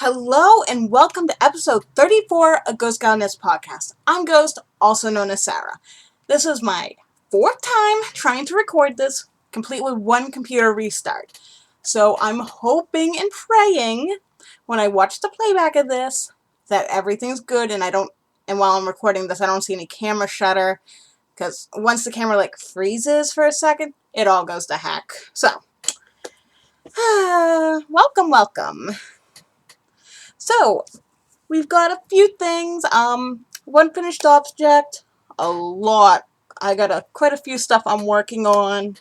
Hello and welcome to episode 34 of ghostgalknits podcast. I'm Ghost, also known as Sarah. This is my fourth time trying to record this, complete with one computer restart. So I'm hoping and praying when I watch the playback of this that everything's good and while I'm recording this I don't see any camera shutter, because once the camera freezes for a second, it all goes to heck. So, welcome. So, we've got a few things, one finished object, a lot. I got quite a few stuff I'm working on.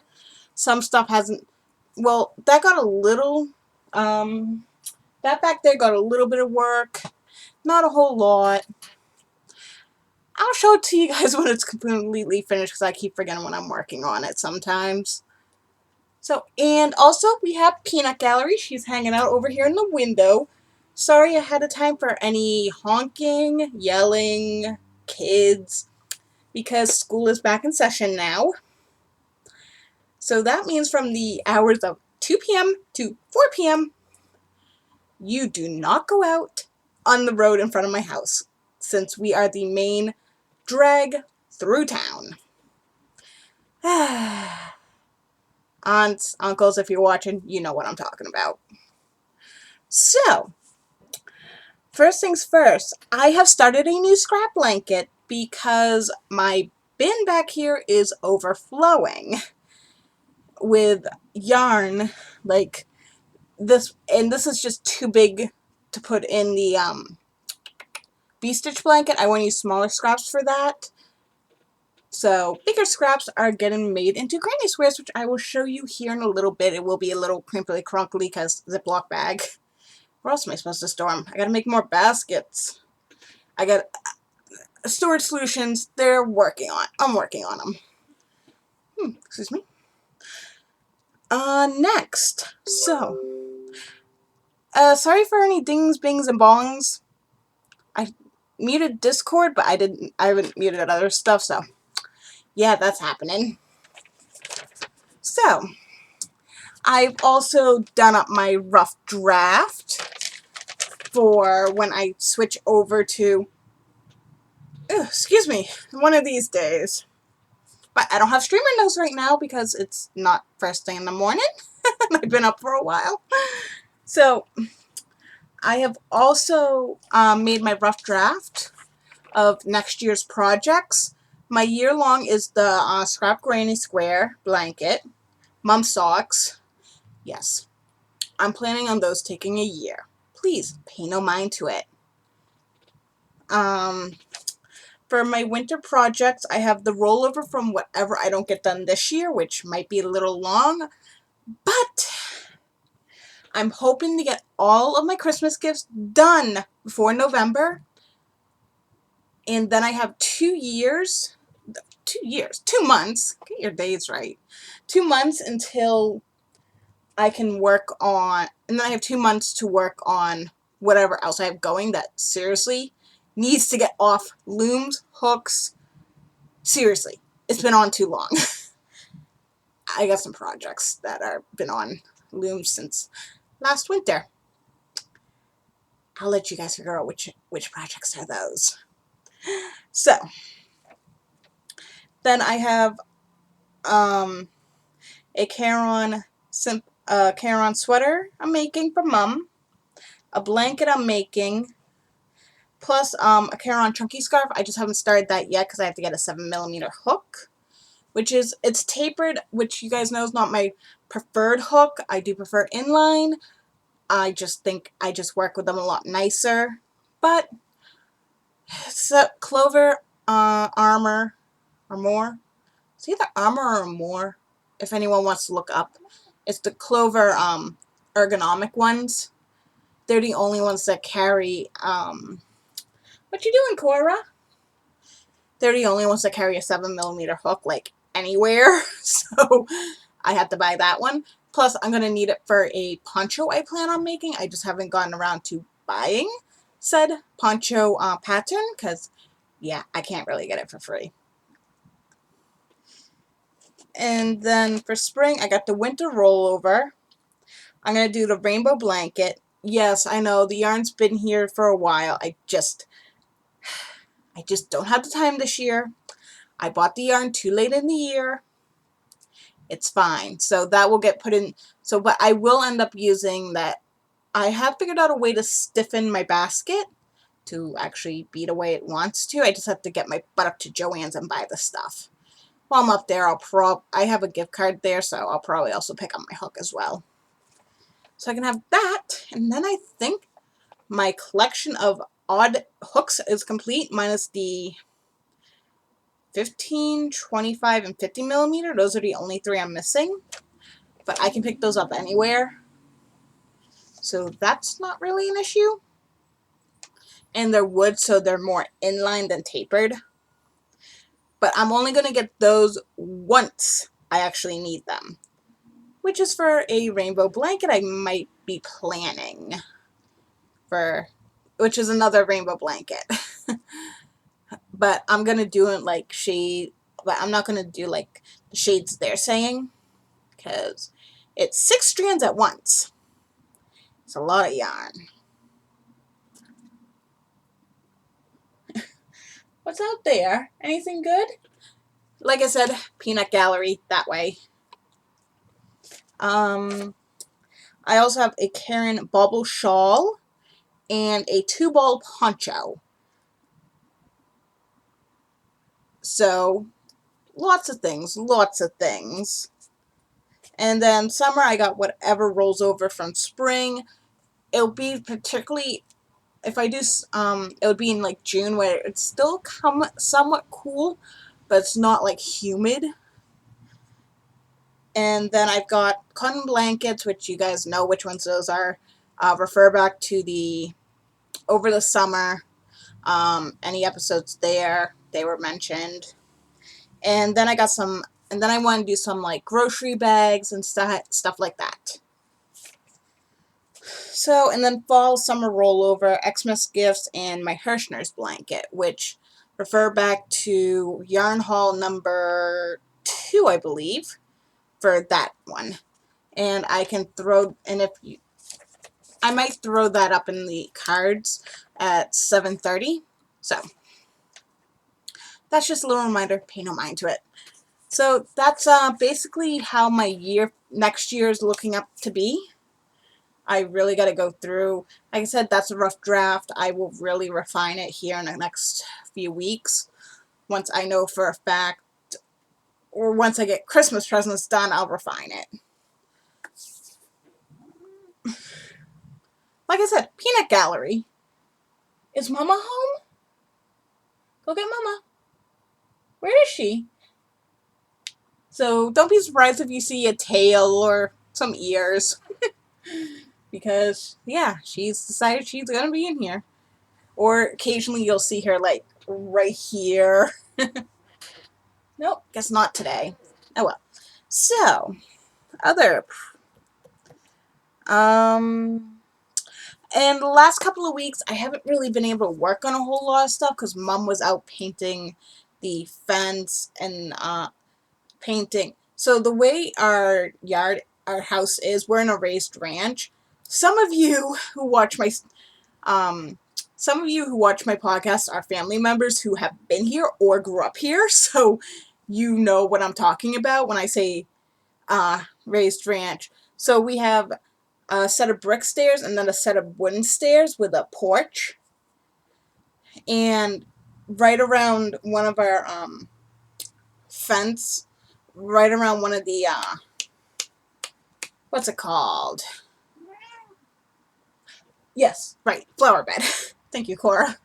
Some stuff hasn't, well, that got a little, that back there got a little bit of work, not a whole lot. I'll show it to you guys when it's completely finished, because I keep forgetting when I'm working on it sometimes. So, and also we have Peanut Gallery. She's hanging out over here in the window. Sorry ahead of time for any honking, yelling, kids, because school is back in session now. So that means from the hours of 2 p.m. to 4 p.m., you do not go out on the road in front of my house, since we are the main drag through town. Aunts, uncles, if you're watching, you know what I'm talking about. So, first things first, I have started a new scrap blanket because my bin back here is overflowing with yarn like this, and this is just too big to put in the V-stitch blanket. I want to use smaller scraps for that. So bigger scraps are getting made into granny squares, which I will show you here in a little bit. It will be a little crinkly crunkly because Ziploc bag. Where else am I supposed to store them? I gotta make more baskets. I got storage solutions. I'm working on them. Excuse me. Next. So, sorry for any dings, bings, and bongs. I muted Discord, but I haven't muted other stuff, so yeah, that's happening. So, I've also done up my rough draft for when I switch over to, excuse me, one of these days. But I don't have streamer notes right now because it's not first thing in the morning. I've been up for a while. So, I have also made my rough draft of next year's projects. My year-long is the Scrap Granny Square blanket, mum socks. Yes, I'm planning on those taking a year. Please pay no mind to it. For my winter projects, I have the rollover from whatever I don't get done this year, which might be a little long, but I'm hoping to get all of my Christmas gifts done before November. And then I have 2 months, get your days right, 2 months until I can work on, and then I have 2 months to work on whatever else I have going that seriously needs to get off looms, hooks. Seriously, it's been on too long. I got some projects that have been on looms since last winter. I'll let you guys figure out which projects are those. So, then I have a Caron sweater I'm making for Mum, a blanket I'm making, plus a Caron chunky scarf. I just haven't started that yet because I have to get a 7mm hook, it's tapered, which you guys know is not my preferred hook. I do prefer inline. I just think I just work with them a lot nicer. But it's a Clover Armor or more. It's either Armor or more, if anyone wants to look up. It's the Clover ergonomic ones. They're the only ones that carry what you doing, Cora? They're the only ones that carry a 7mm hook anywhere. So I had to buy that one. Plus I'm gonna need it for a poncho I plan on making. I just haven't gotten around to buying said poncho pattern because yeah, I can't really get it for free. And then for spring, I got the winter rollover. I'm going to do the rainbow blanket. Yes, I know the yarn's been here for a while. I just don't have the time this year. I bought the yarn too late in the year. It's fine. So that will get put in. So, but I will end up using that. I have figured out a way to stiffen my basket to actually be the way it wants to. I just have to get my butt up to Joann's and buy the stuff. While I'm up there, I have a gift card there, so I'll probably also pick up my hook as well. So I can have that, and then I think my collection of odd hooks is complete, minus the 15, 25, and 50 millimeter. Those are the only three I'm missing, but I can pick those up anywhere, so that's not really an issue. And they're wood, so they're more inline than tapered. But I'm only going to get those once I actually need them, which is for a rainbow blanket I might be planning for, which is another rainbow blanket. But I'm going to do it like shade, but I'm not going to do like the shades they're saying, because it's 6 strands at once. It's a lot of yarn. What's out there? Anything good? Like I said, peanut gallery, that way. I also have a Karen bubble shawl and a 2-ball poncho. So, lots of things, lots of things. And then summer, I got whatever rolls over from spring. It'll be particularly, if I do, it would be in like June, where it's still somewhat cool, but it's not like humid. And then I've got cotton blankets, which you guys know which ones those are. Refer back to the over the summer, any episodes there, they were mentioned. And then I got some, and then I want to do some like grocery bags and stuff like that. So, and then fall, summer rollover, Xmas gifts, and my Hirschner's blanket, which refer back to yarn haul number 2, I believe, for that one. And I can throw, and if you, I might throw that up in the cards at 7:30. So, that's just a little reminder, pay no mind to it. So that's basically how my next year is looking up to be. I really got to go through, like I said, that's a rough draft. I will really refine it here in the next few weeks. Once I know for a fact, or once I get Christmas presents done, I'll refine it. Like I said, peanut gallery. Is Mama home? Go get Mama. Where is she? So don't be surprised if you see a tail or some ears. Because, yeah, she's decided she's going to be in here. Or occasionally you'll see her, like, right here. Nope, guess not today. Oh well. So, other... And the last couple of weeks, I haven't really been able to work on a whole lot of stuff because Mom was out painting the fence and painting. So the way our house is, we're in a raised ranch. Some of you who watch my podcast are family members who have been here or grew up here, so you know what I'm talking about when I say raised ranch. So we have a set of brick stairs and then a set of wooden stairs with a porch. And right around one of our fence, right around one of the what's it called? Yes, right, flower bed. Thank you, Cora.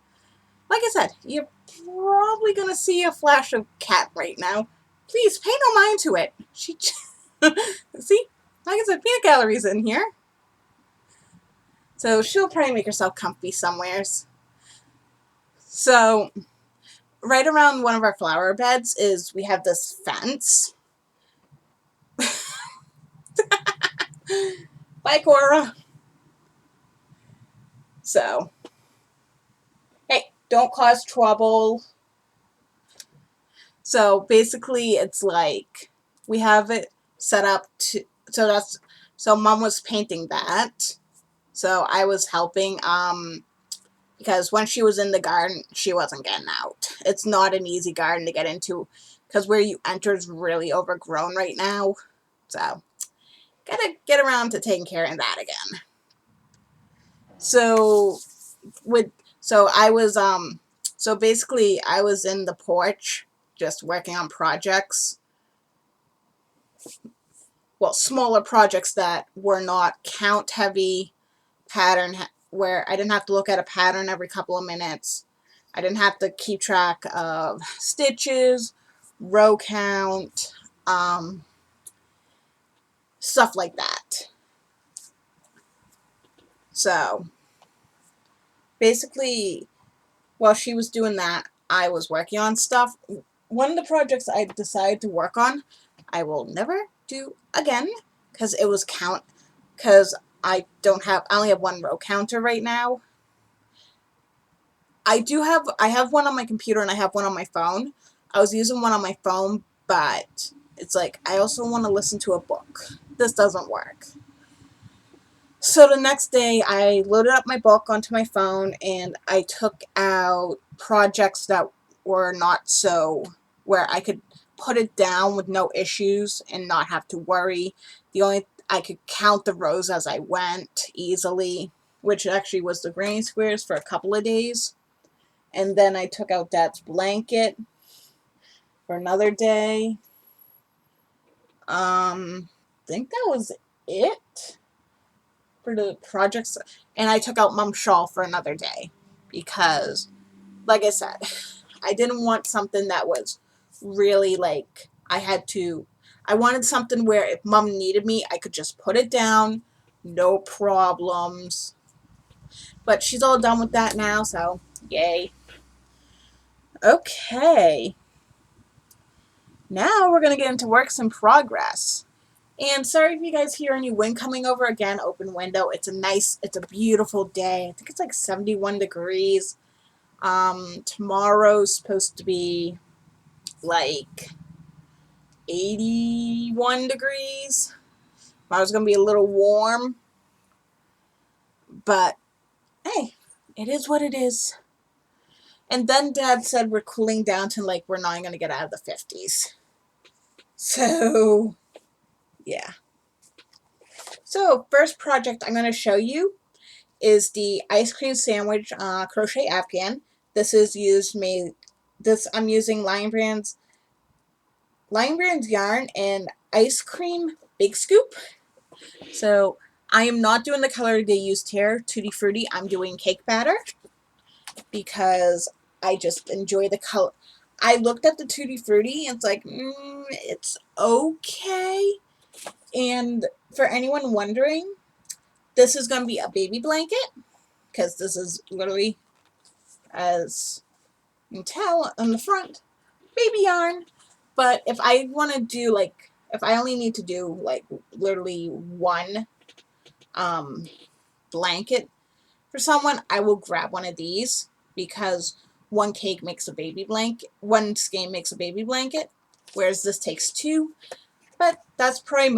Like I said, you're probably going to see a flash of cat right now. Please, pay no mind to it. She, see? Like I said, peanut gallery's in here. So she'll probably make herself comfy somewheres. So, right around one of our flower beds we have this fence. Bye, Cora. So, hey, don't cause trouble. So basically it's like we have it set up to, so Mom was painting that. So I was helping, because when she was in the garden, she wasn't getting out. It's not an easy garden to get into, because where you enter is really overgrown right now. So, gotta get around to taking care of that again. So, so basically I was in the porch just working on projects. Well, smaller projects that were not count heavy, where I didn't have to look at a pattern every couple of minutes. I didn't have to keep track of stitches, row count, stuff like that. So basically, while she was doing that, I was working on stuff. One of the projects I decided to work on, I will never do again, because I only have one row counter right now. I have one on my computer and I have one on my phone. I was using one on my phone, but it's like I also want to listen to a book. This doesn't work. So the next day I loaded up my book onto my phone and I took out projects that were not so, where I could put it down with no issues and not have to worry. I could count the rows as I went easily, which actually was the granny squares for a couple of days. And then I took out Dad's blanket for another day. I think that was it for the projects. And I took out Mom's shawl for another day because, like I said, I didn't want something that was really like I wanted something where if Mom needed me, I could just put it down, no problems. But she's all done with that now, so yay. Okay. Now we're going to get into works in progress. And sorry if you guys hear any wind coming over. Again, open window. It's a beautiful day. I think it's like 71 degrees. Tomorrow's supposed to be like 81 degrees. Tomorrow's going to be a little warm. But, hey, it is what it is. And then Dad said we're cooling down to like we're not going to get out of the 50s. So, yeah. So, first project I'm going to show you is the ice cream sandwich crochet afghan. I'm using Lion Brand's yarn and ice cream big scoop. So I am not doing the color they used here, Tutti Frutti. I'm doing cake batter because I just enjoy the color. I looked at the Tutti Frutti and it's like, it's okay. And for anyone wondering, this is going to be a baby blanket because this is literally, as you can tell on the front, baby yarn. But if I want to do like, if I only need to do like literally one blanket for someone, I will grab one of these because one cake makes a baby blanket, one skein makes a baby blanket, whereas this takes two. But that's probably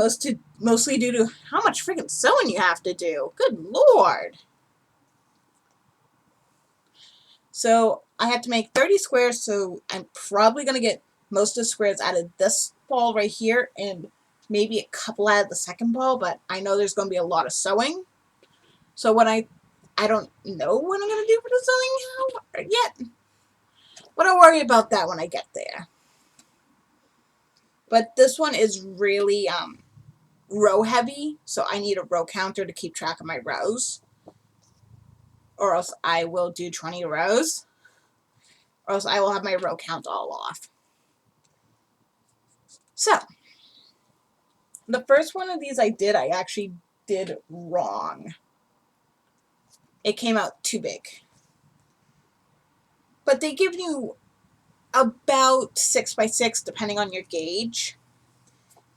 mostly due to how much freaking sewing you have to do. Good Lord. So I have to make 30 squares, so I'm probably going to get most of the squares out of this ball right here and maybe a couple out of the second ball, but I know there's going to be a lot of sewing. So when I don't know what I'm going to do for the sewing yet, but I'll worry about that when I get there. But this one is really row heavy, so I need a row counter to keep track of my rows, or else I will do 20 rows, or else I will have my row count all off. So, the first one of these I actually did wrong. It came out too big. But they give you about 6 by 6 depending on your gauge.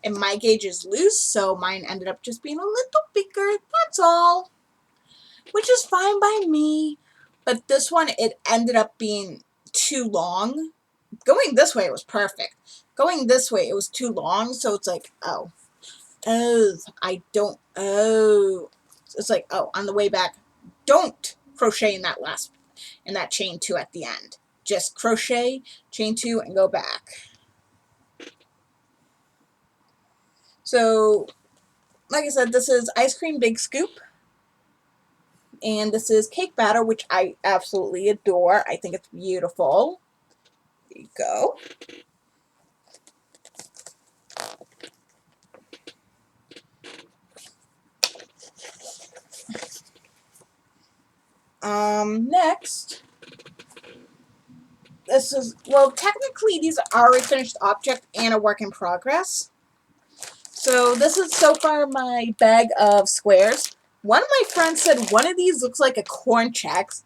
And my gauge is loose, so mine ended up just being a little bigger, that's all. Which is fine by me. But this one, it ended up being too long. Going this way, it was perfect. Going this way, it was too long, so it's like, oh, it's like, oh, on the way back, don't crochet in that chain 2 at the end. Just crochet, chain 2, and go back. So, like I said, this is Ice Cream Big Scoop. And this is cake batter, which I absolutely adore. I think it's beautiful. There you go. Next, this is, well, technically these are a finished object and a work in progress. So this is so far my bag of squares. One of my friends said one of these looks like a corn Chex.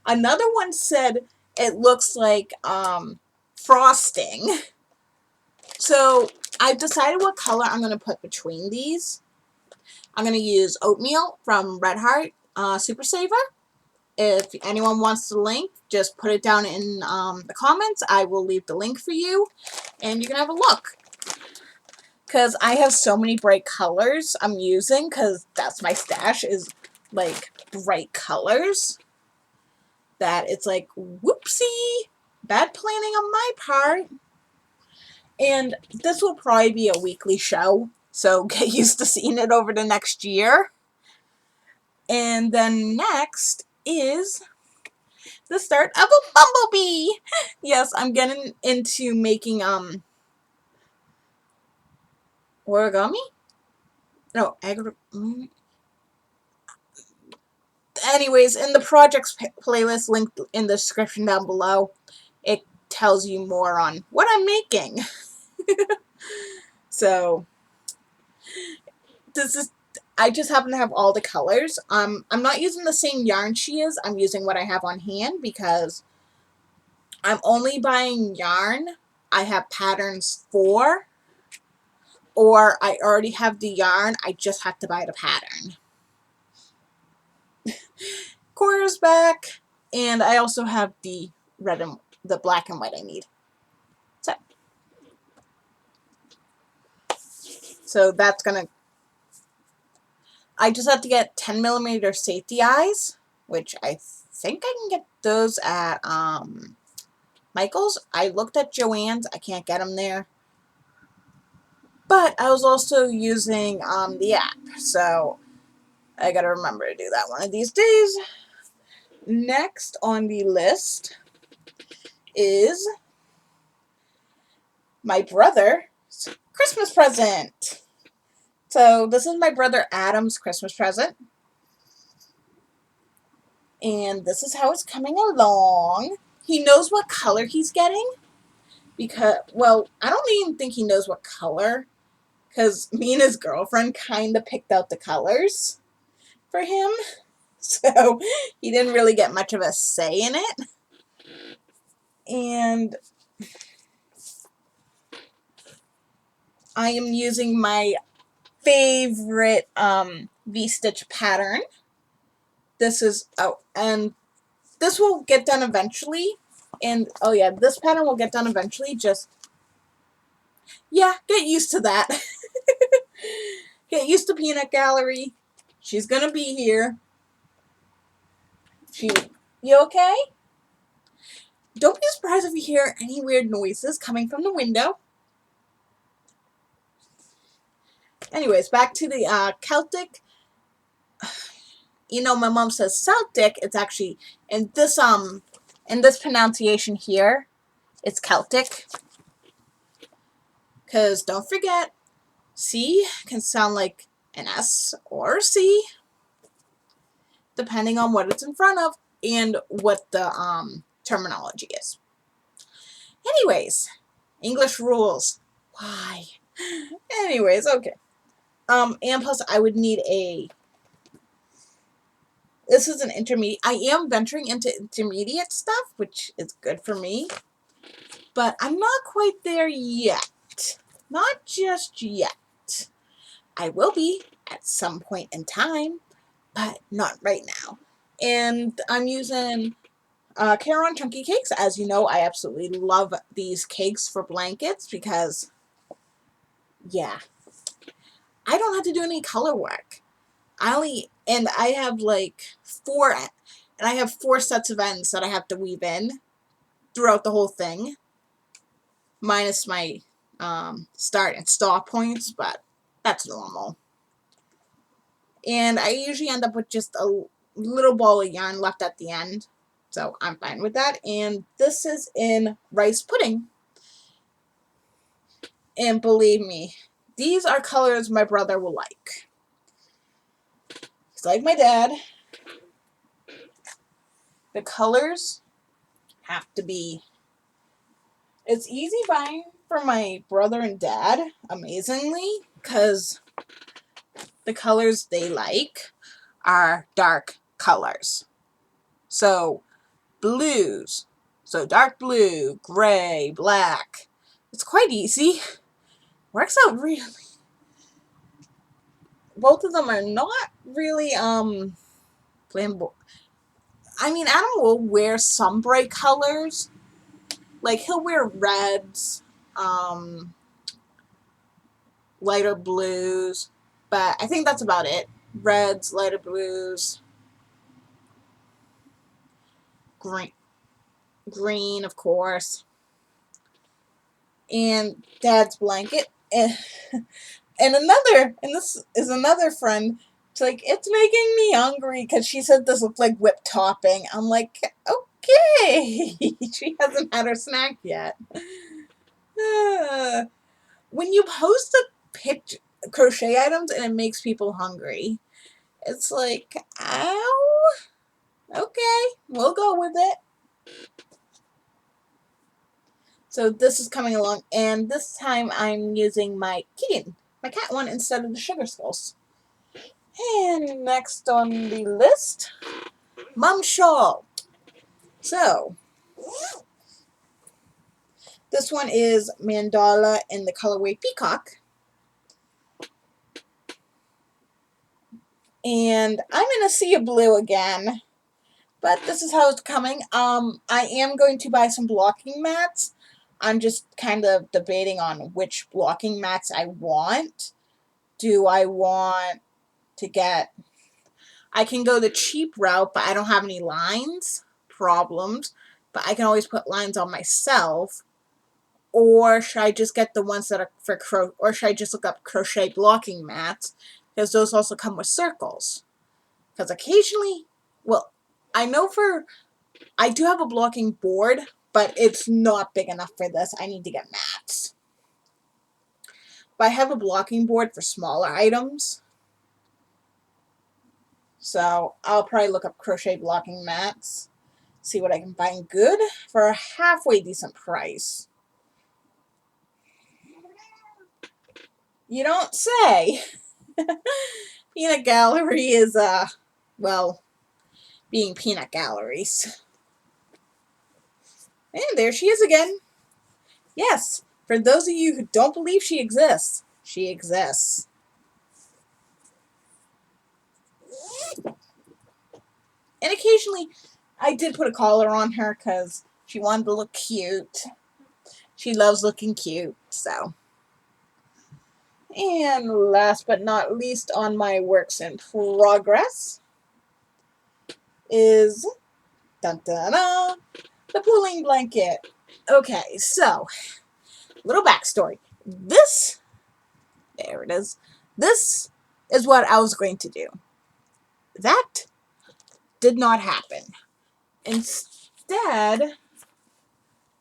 Another one said it looks like frosting. So I've decided what color I'm going to put between these. I'm going to use oatmeal from Red Heart Super Saver. If anyone wants the link, just put it down in the comments. I will leave the link for you, and you can have a look. Because I have so many bright colors I'm using, because that's my stash, is like bright colors, that it's like, whoopsie, bad planning on my part. And this will probably be a weekly show, so get used to seeing it over the next year. And then next is the start of a bumblebee. Yes, I'm getting into making origami. No, anyways, in the projects playlist linked in the description down below, it tells you more on what I'm making. So this is, I just happen to have all the colors. I'm not using the same yarn she is. I'm using what I have on hand because I'm only buying yarn I have patterns for, or I already have the yarn, I just have to buy the pattern. Quarters back, and I also have the red and the black and white I need. So that's gonna, I just have to get 10mm safety eyes, which I think I can get those at Michael's. I looked at Joann's, I can't get them there. But I was also using the app, so I gotta remember to do that one of these days. Next on the list is my brother's Christmas present. So this is my brother Adam's Christmas present. And this is how it's coming along. He knows what color he's getting. Because, well, I don't even think he knows what color. Because me and his girlfriend kind of picked out the colors for him. So he didn't really get much of a say in it. And I am using my favorite V-stitch pattern. This is, oh, and this will get done eventually. And, oh yeah, this pattern will get done eventually. Just, yeah, get used to that. Get used to Peanut Gallery. She's gonna be here. You okay? Don't be surprised if you hear any weird noises coming from the window. Anyways, back to the Celtic. You know, my mom says Celtic. It's actually in this pronunciation here, it's Celtic. Because don't forget, C can sound like an S or a C, depending on what it's in front of and what the terminology is. Anyways, English rules. Why? Anyways, okay. And plus I would need this is an intermediate. I am venturing into intermediate stuff, which is good for me. But I'm not quite there yet. Not just yet. I will be at some point in time, but not right now. And I'm using Caron Chunky Cakes. As you know, I absolutely love these cakes for blankets because, yeah, I don't have to do any color work. And I have like 4, and I have 4 sets of ends that I have to weave in throughout the whole thing, minus my start and stop points, but that's normal. And I usually end up with just a little ball of yarn left at the end, so I'm fine with that. And this is in rice pudding. And believe me, these are colors my brother will like. He's like my dad. The colors have to be... It's easy buying for my brother and dad, amazingly, because the colors they like are dark colors. So, blues. So, dark blue, gray, black. It's quite easy. Works out really. Both of them are not really, flamboyant. I mean, Adam will wear some bright colors. Like, he'll wear reds, lighter blues, but I think that's about it. Reds, lighter blues, green, of course, and Dad's blanket, and this is another friend. It's like, it's making me hungry because she said this looked like whipped topping. I'm like, okay, she hasn't had her snack yet. When you post a picture, crochet items, and it makes people hungry, it's like, ow, okay, we'll go with it. So this is coming along, and this time I'm using my cat one, instead of the sugar skulls. And next on the list, Mum Shawl. So, this one is Mandala in the colorway Peacock. And I'm in a sea of blue again, but this is how it's coming. I am going to buy some blocking mats. I'm just kind of debating on which blocking mats I want. Do I want to get... I can go the cheap route, but I don't have any lines. Problems. But I can always put lines on myself. Or should I just get the ones that are for or should I just look up crochet blocking mats? Because those also come with circles. Because occasionally, well, I do have a blocking board, but it's not big enough for this. I need to get mats. But I have a blocking board for smaller items. So I'll probably look up crochet blocking mats, see what I can find good for a halfway decent price. You don't say. Peanut Gallery is, well, being peanut galleries. And there she is again. Yes, for those of you who don't believe she exists, she exists. And occasionally, I did put a collar on her because she wanted to look cute. She loves looking cute, so. And last but not least on my works in progress is, dun dun dun, the pooling blanket. Okay, so, little backstory. There it is. This is what I was going to do. That did not happen. Instead,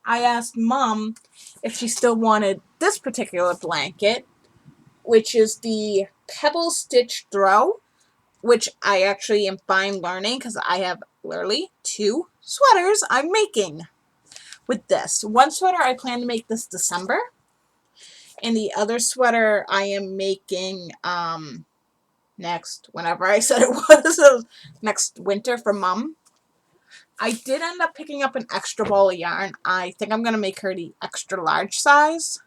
I asked Mom if she still wanted this particular blanket, which is the Pebble Stitch Throw, which I actually am fine learning because I have literally 2 sweaters I'm making with this. One sweater I plan to make this December, and the other sweater I am making whenever I said it was, next winter for Mom. I did end up picking up an extra ball of yarn. I think I'm going to make her the extra large size.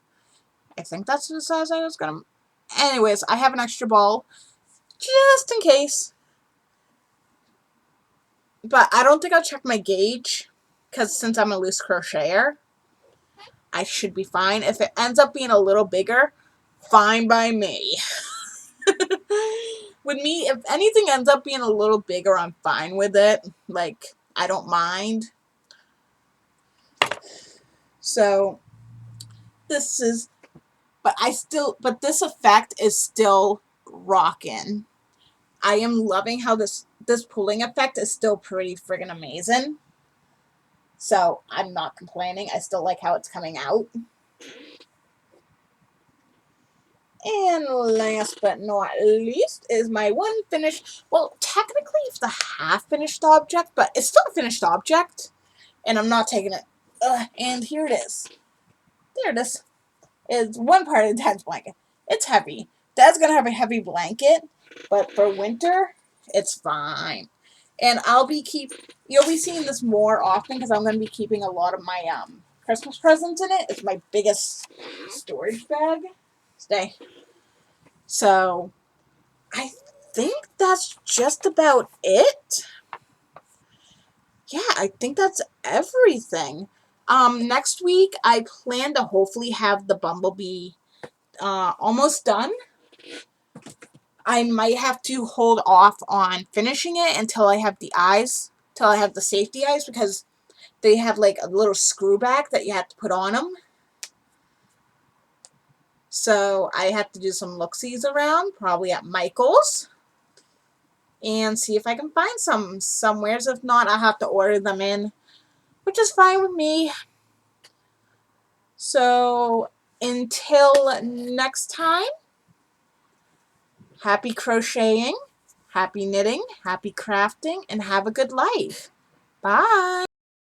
I think that's the size I was going to... Anyways, I have an extra ball just in case. But I don't think I'll check my gauge, because since I'm a loose crocheter, I should be fine. If it ends up being a little bigger, fine by me. with me, if anything ends up being a little bigger, I'm fine with it. Like, I don't mind. So, this is, but this effect is still rocking. I am loving how this pulling effect is still pretty friggin' amazing. So, I'm not complaining. I still like how it's coming out. And last but not least is my one finished, well, technically it's the half finished object, but it's still a finished object. And I'm not taking it. And here it is. There it is. It's one part of Dad's blanket. It's heavy. Dad's going to have a heavy blanket, but for winter, it's fine. And you'll be seeing this more often because I'm going to be keeping a lot of my Christmas presents in it. It's my biggest storage bag. Stay. So, I think that's just about it. Yeah, I think that's everything. Next week, I plan to hopefully have the Bumblebee almost done. I might have to hold off on finishing it until I have the eyes, till I have the safety eyes, because they have like a little screw back that you have to put on them. So I have to do some look-sees around, probably at Michael's, and see if I can find some somewheres. If not, I'll have to order them in, which is fine with me. So until next time, happy crocheting, happy knitting, happy crafting, and have a good life. Bye.